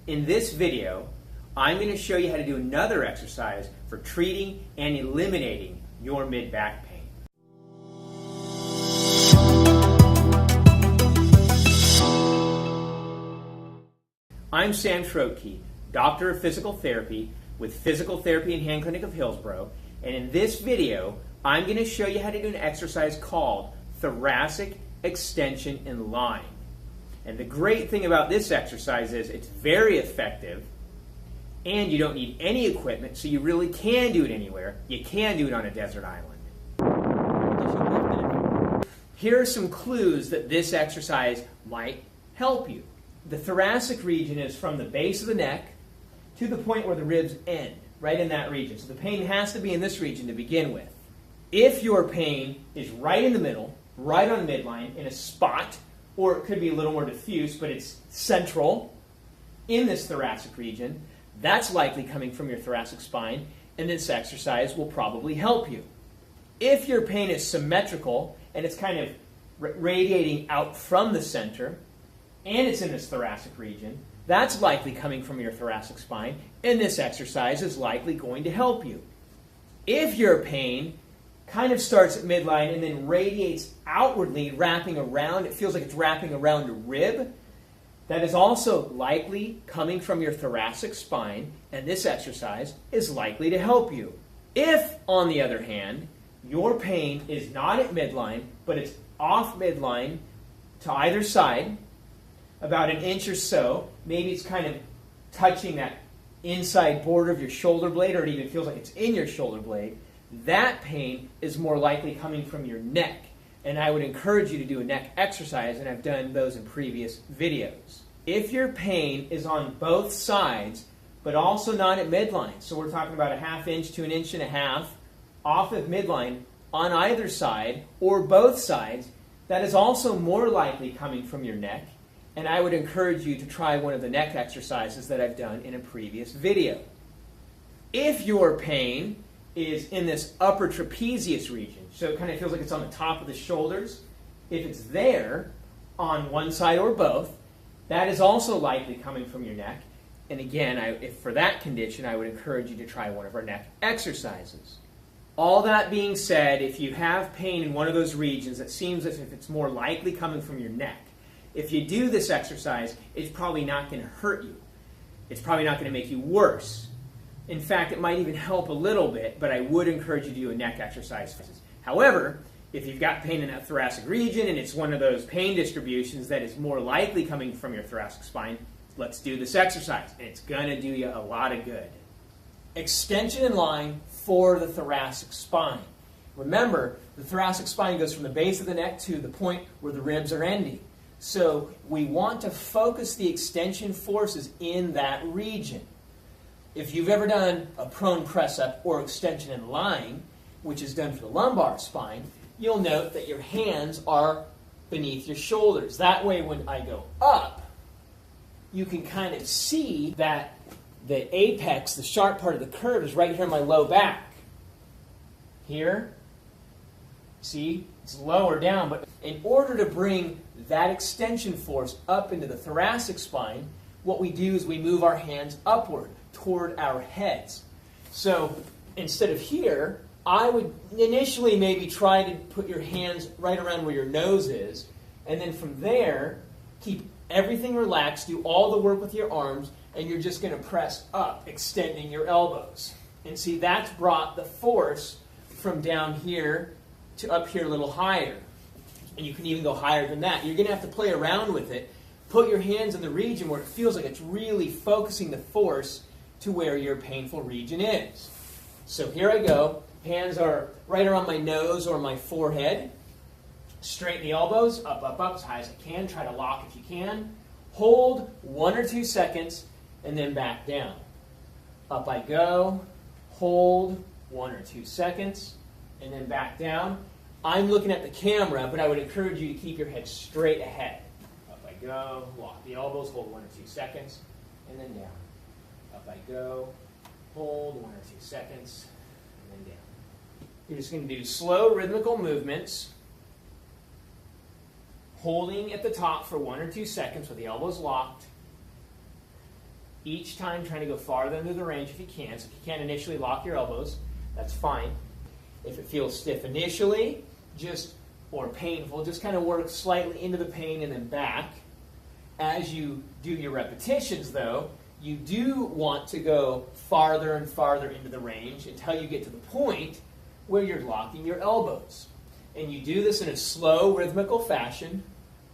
In this video, I'm going to show you how to do another exercise for treating and eliminating your mid-back pain. I'm Sam Schroetke, Doctor of Physical Therapy with Physical Therapy and Hand Clinic of Hillsborough, and in this video, I'm going to show you how to do an exercise called Thoracic Extension in Line. And the great thing about this exercise is it's very effective, and you don't need any equipment, so you really can do it anywhere. You can do it on a desert island. Here are some clues that this exercise might help you. The thoracic region is from the base of the neck to the point where the ribs end, right in that region. So the pain has to be in this region to begin with. If your pain is right in the middle, right on midline, in a spot, or it could be a little more diffuse, but it's central in this thoracic region, that's likely coming from your thoracic spine, and this exercise will probably help you. If your pain is symmetrical, and it's kind of radiating out from the center, and it's in this thoracic region, that's likely coming from your thoracic spine, and this exercise is likely going to help you. If your pain kind of starts at midline and then radiates outwardly, wrapping around, it feels like it's wrapping around a rib, that is also likely coming from your thoracic spine, and this exercise is likely to help you. If, on the other hand, your pain is not at midline, but it's off midline to either side, about an inch or so, maybe it's kind of touching that inside border of your shoulder blade, or it even feels like it's in your shoulder blade, that pain is more likely coming from your neck. And I would encourage you to do a neck exercise, and I've done those in previous videos. If your pain is on both sides, but also not at midline, so we're talking about a ½ inch to an inch and a half off of midline on either side, or both sides, that is also more likely coming from your neck. And I would encourage you to try one of the neck exercises that I've done in a previous video. If your pain is in this upper trapezius region, so it kind of feels like it's on the top of the shoulders, if it's there on one side or both, that is also likely coming from your neck. And again, if for that condition, I would encourage you to try one of our neck exercises. All that being said, if you have pain in one of those regions, it seems as if it's more likely coming from your neck. If you do this exercise, it's probably not going to hurt you. It's probably not going to make you worse. In fact, it might even help a little bit, but I would encourage you to do a neck exercise. However, if you've got pain in that thoracic region and it's one of those pain distributions that is more likely coming from your thoracic spine, let's do this exercise, and it's going to do you a lot of good. Extension in line for the thoracic spine. Remember, the thoracic spine goes from the base of the neck to the point where the ribs are ending. So we want to focus the extension forces in that region. If you've ever done a prone press-up or extension in line, which is done for the lumbar spine, you'll note that your hands are beneath your shoulders. That way, when I go up, you can kind of see that the apex, the sharp part of the curve, is right here in my low back. Here, see, it's lower down, but in order to bring that extension force up into the thoracic spine, what we do is we move our hands upward toward our heads. So instead of here, I would initially maybe try to put your hands right around where your nose is, and then from there, keep everything relaxed, do all the work with your arms, and you're just going to press up, extending your elbows. And see, that's brought the force from down here to up here a little higher. And you can even go higher than that. You're going to have to play around with it. Put your hands in the region where it feels like it's really focusing the force to where your painful region is. So here I go. Hands are right around my nose or my forehead. Straighten the elbows, up, up, up, as high as I can. Try to lock if you can. Hold 1 or 2 seconds, and then back down. Up I go. Hold 1 or 2 seconds, and then back down. I'm looking at the camera, but I would encourage you to keep your head straight ahead. Up I go, lock the elbows, hold 1 or 2 seconds, and then down. Up I go, hold 1 or 2 seconds, and then down. You're just going to do slow rhythmical movements, holding at the top for 1 or 2 seconds with the elbows locked, Each time trying to go farther into the range if you can. So if you can't initially lock your elbows, that's fine. If it feels stiff initially, or painful, just kind of work slightly into the pain and then back. As you do your repetitions, though, you do want to go farther and farther into the range until you get to the point where you're locking your elbows. And you do this in a slow, rhythmical fashion.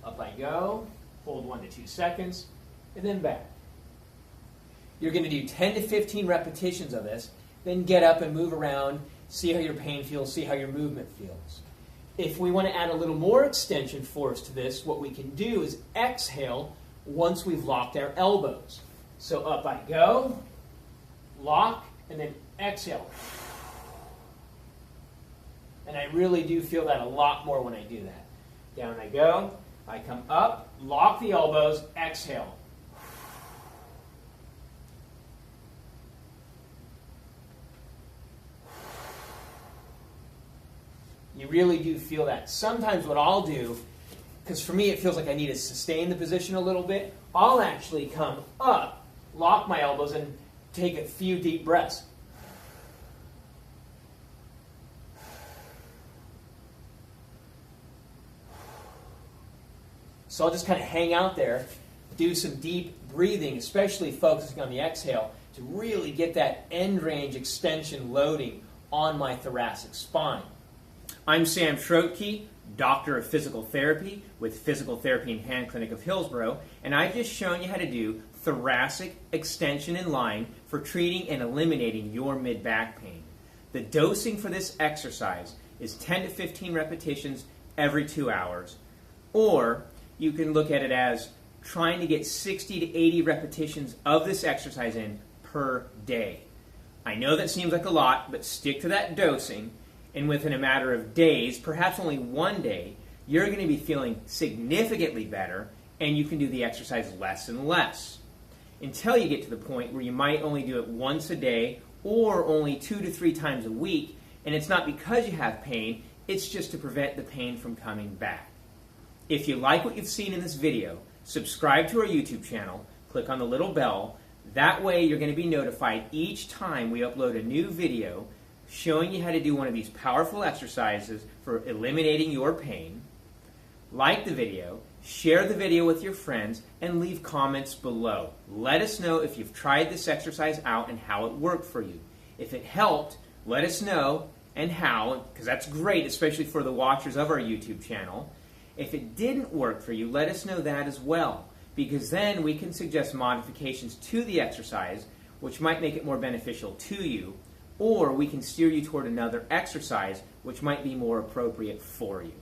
Up I go, hold 1 to 2 seconds, and then back. You're going to do 10 to 15 repetitions of this, then get up and move around, see how your pain feels, see how your movement feels. If we want to add a little more extension force to this, what we can do is exhale once we've locked our elbows. So up I go, lock, and then exhale. And I really do feel that a lot more when I do that. Down I go, I come up, lock the elbows, exhale. You really do feel that. Sometimes what I'll do, because for me it feels like I need to sustain the position a little bit, I'll actually come up, lock my elbows, and take a few deep breaths. So I'll just kind of hang out there, do some deep breathing, especially focusing on the exhale, to really get that end range extension loading on my thoracic spine. I'm Sam Schroetke, Doctor of Physical Therapy with Physical Therapy and Hand Clinic of Hillsborough, and I've just shown you how to do thoracic extension in line for treating and eliminating your mid-back pain. The dosing for this exercise is 10 to 15 repetitions every 2 hours, or you can look at it as trying to get 60 to 80 repetitions of this exercise in per day. I know that seems like a lot, but stick to that dosing. And within a matter of days, perhaps only 1 day, you're going to be feeling significantly better, and you can do the exercise less and less. Until you get to the point where you might only do it once a day or only 2 to 3 times a week, and it's not because you have pain, it's just to prevent the pain from coming back. If you like what you've seen in this video, subscribe to our YouTube channel, click on the little bell. That way you're going to be notified each time we upload a new video showing you how to do one of these powerful exercises for eliminating your pain. Like the video, share the video with your friends, and leave comments below. Let us know if you've tried this exercise out and how it worked for you. If it helped, let us know and how, because that's great, especially for the watchers of our YouTube channel. If it didn't work for you, let us know that as well, because then we can suggest modifications to the exercise which might make it more beneficial to you, or we can steer you toward another exercise which might be more appropriate for you.